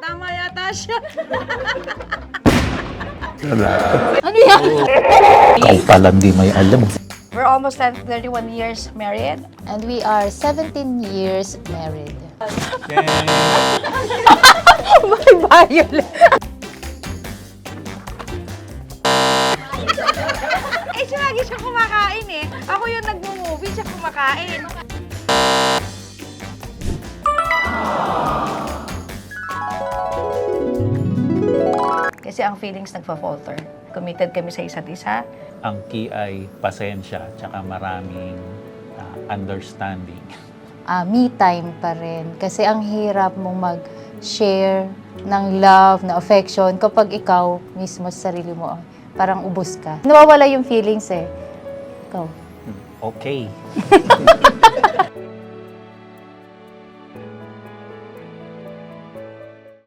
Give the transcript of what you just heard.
Tama yata siya. Ano yan? Ikaw pala hindi may alam. We're almost at 31 years married. And we are 17 years married. Violet. Siya lagi siya kumakain eh. Ako yung nagmo-movie, siya kumakain. Kasi ang feelings nagpa-falter. Committed kami sa isa't isa. Ang key ay pasensya tsaka maraming understanding. Me time pa rin. Kasi ang hirap mong mag-share ng love, na affection kapag ikaw mismo sa sarili mo, parang ubos ka. Nawawala yung feelings eh. Ikaw. Okay.